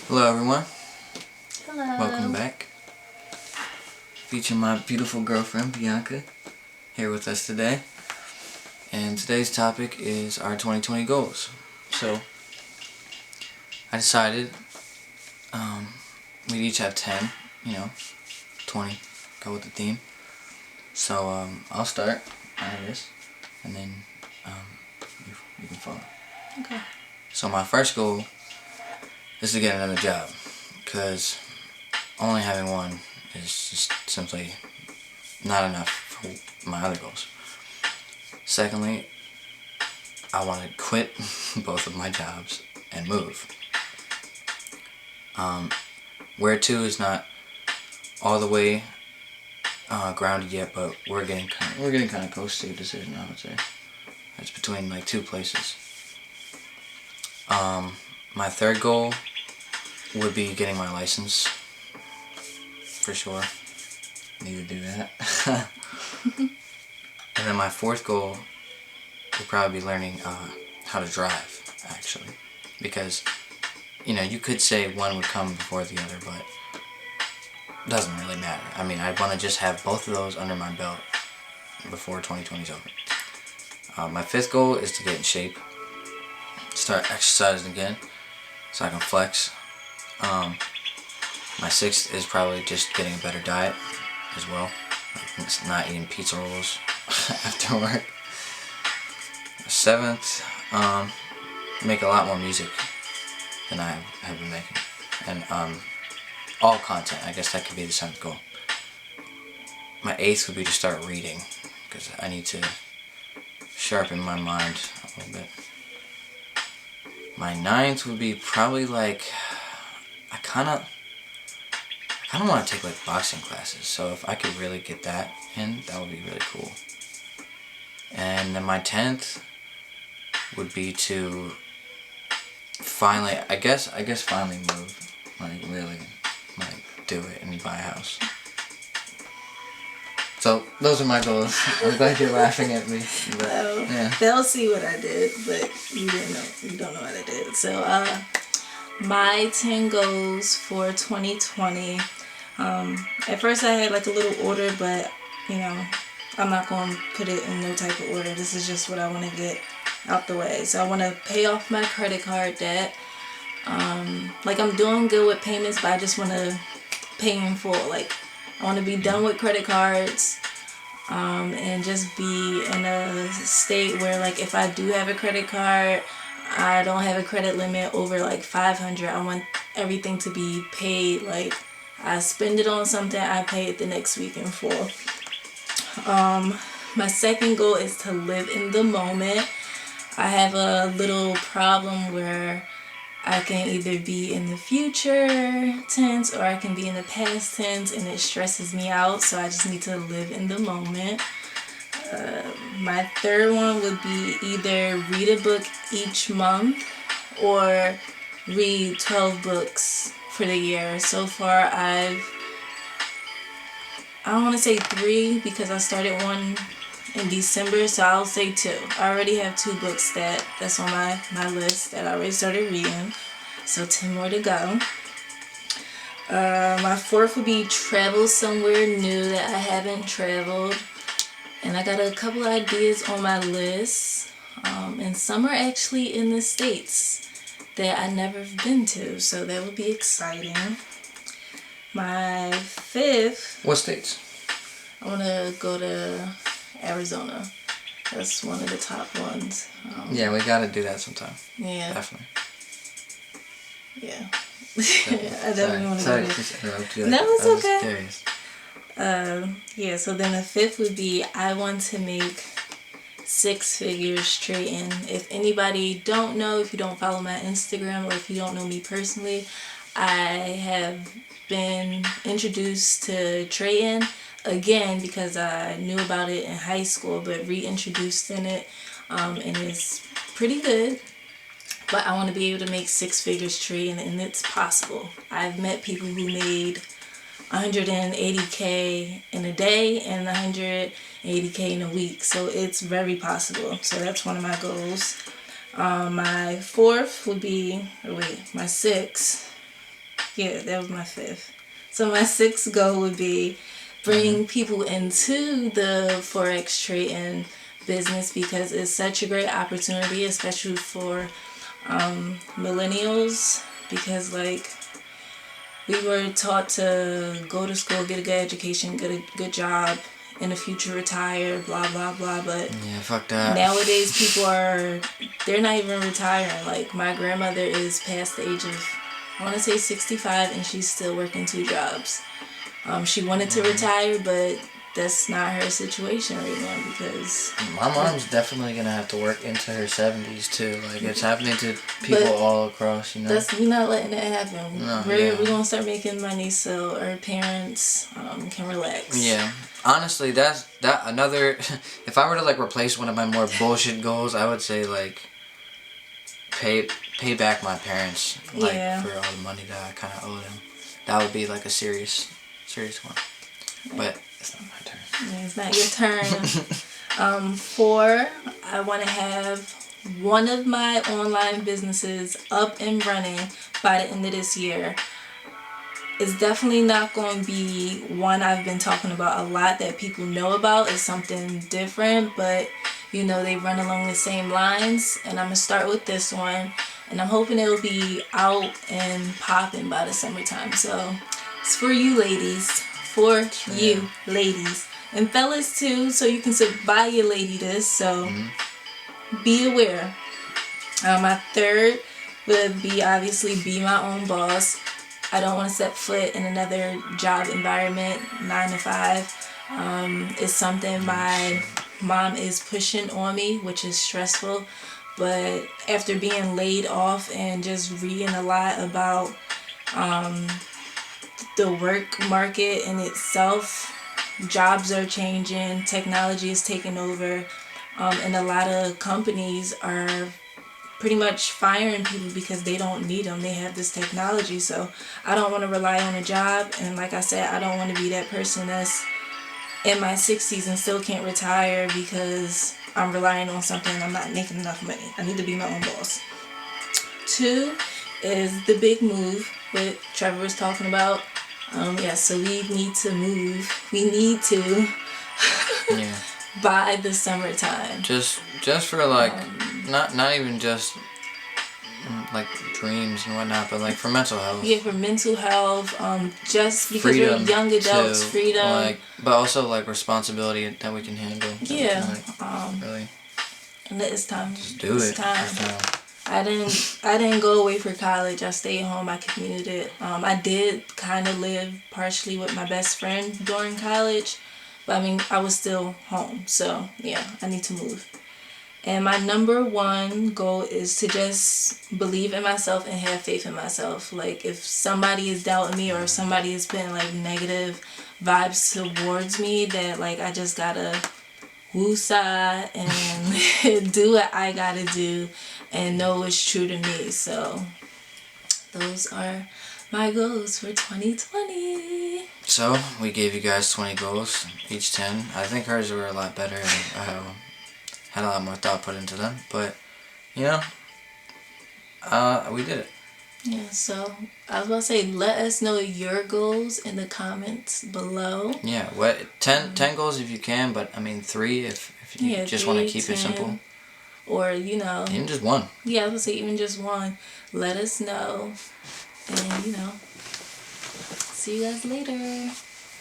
Hello everyone, Hello. welcome back. Featuring my beautiful girlfriend Bianca here with us today. And today's topic is our 2020 goals. So I decided we'd each have 10, 20, go with the theme. So I'll start, I guess, and then you can follow. Okay. So my first goal is to get another job, because only having one is just simply not enough for my other goals. Secondly, I want to quit both of my jobs and move. Where to is not all the way grounded yet, but we're getting kind of close to a decision. I would say it's between like two places. My third goal would be getting my license, for sure. Need to do that. And then my fourth goal would probably be learning how to drive, actually, because you could say one would come before the other, but it doesn't really matter. I mean, I want to just have both of those under my belt before 2020 is over. My fifth goal is to get in shape, start exercising again, so I can flex. My sixth is probably just getting a better diet as well. Like, it's not eating pizza rolls after work. Seventh, make a lot more music than I have been making. And all content, I guess that could be the seventh goal. My eighth would be to start reading, because I need to sharpen my mind a little bit. My ninth would be probably like, I kind of want to take like boxing classes, so if I could really get that in, that would be really cool. And then my 10th would be to finally, I guess finally move, like really, like do it and buy a house. So those are my goals. I'm glad you're laughing at me. But, yeah. They'll see what I did, but you don't know what I did. So my 10 goals for 2020. At first I had like a little order, but I'm not going to put it in no type of order. This is just what I want to get out the way. So I want to pay off my credit card debt. Like, I'm doing good with payments, but I just want to pay in full. Like, I want to be done with credit cards, and just be in a state where, like, if I do have a credit card, I don't have a credit limit over like 500. I want everything to be paid. Like, I spend it on something, I pay it the next week in full. My second goal is to live in the moment. I have a little problem where I can either be in the future tense or I can be in the past tense, and it stresses me out, so I just need to live in the moment. My third one would be either read a book each month or read 12 books for the year. So far I don't want to say 3 because I started one in December, so I'll say 2. I already have 2 books that's on my list that I already started reading, so 10 more to go. My fourth would be travel somewhere new that I haven't traveled, and I got a couple ideas on my list, and some are actually in the States that I never been to, so that would be exciting. My fifth... What states? I want to go to Arizona. That's one of the top ones. Yeah, we gotta do that sometime. Yeah. Definitely. Yeah. I definitely want to Sorry, go just interrupt you. No, it's okay. I was curious. Yeah, so then the fifth would be I want to make 6 figures straight in. If anybody don't know, if you don't follow my Instagram, or if you don't know me personally, I have been introduced to trade-in again because I knew about it in high school, but reintroduced in it, and it's pretty good. But I want to be able to make 6 figures trading, and it's possible. I've met people who made 180K in a day and 180K in a week, so it's very possible. So that's one of my goals. My fourth would be, my sixth Yeah, that was my 5th. So my 6th goal would be bring people into the Forex trading business because it's such a great opportunity, especially for millennials, because like we were taught to go to school, get a good education, get a good job, in the future retire, blah blah blah. But yeah, fuck that. nowadays people they're not even retiring. Like my grandmother is past the age of, I want to say 65, and she's still working 2 jobs. She wanted to retire, but that's not her situation right now because my mom's definitely gonna have to work into her 70s too. Like it's happening to people all across, you know. We're not letting that happen. No, we're gonna start making money so our parents can relax. Yeah, honestly, that another. If I were to like replace one of my more bullshit goals, I would say like pay back my parents like for all the money that I kind of owe them. That would be like a serious one. But it's not my turn. Yeah, it's not your turn. 4, I want to have one of my online businesses up and running by the end of this year. It's definitely not going to be one I've been talking about a lot that people know about. It's something different, but you know, they run along the same lines. And I'm going to start with this one. And I'm hoping it'll be out and popping by the summertime. So it's for you ladies. For you ladies. And fellas too, so you can buy your lady this. So be aware. My 3rd would be obviously be my own boss. I don't want to step foot in another job environment, 9 to 5. It's something my mom is pushing on me, which is stressful. But after being laid off and just reading a lot about the work market in itself, jobs are changing, technology is taking over, and a lot of companies are pretty much firing people because they don't need them. They have this technology. So I don't want to rely on a job. And like I said, I don't want to be that person that's in my 60s and still can't retire because I'm relying on something and I'm not making enough money. I need to be my own boss. 2 is the big move, what Trevor was talking about. So we need to move. We need to by the summertime. Just for like not even just like dreams and whatnot, but like for mental health. Yeah, for mental health. Just because freedom we're young adults, too, freedom. Like, but also like responsibility that we can handle. Yeah. Really. And it's time. Just do it's it. Time. It's time. I didn't go away for college. I stayed home. I commuted. I did kind of live partially with my best friend during college, but I mean I was still home. So yeah, I need to move. And my number 1 goal is to just believe in myself and have faith in myself. Like if somebody is doubting me or if somebody is putting like negative vibes towards me, that like I just gotta woosah and do what I gotta do and know it's true to me. So those are my goals for 2020. So we gave you guys 20 goals, each 10. I think hers were a lot better and had a lot more thought put into them, but you know, we did it. Yeah, so I was about to say, let us know your goals in the comments below. Yeah, what 10 goals if you can, but I mean 3 if you just want to keep 10, it simple. Or, you know. Even just 1. Yeah, I was going to say even just 1. Let us know. And, you know, see you guys later.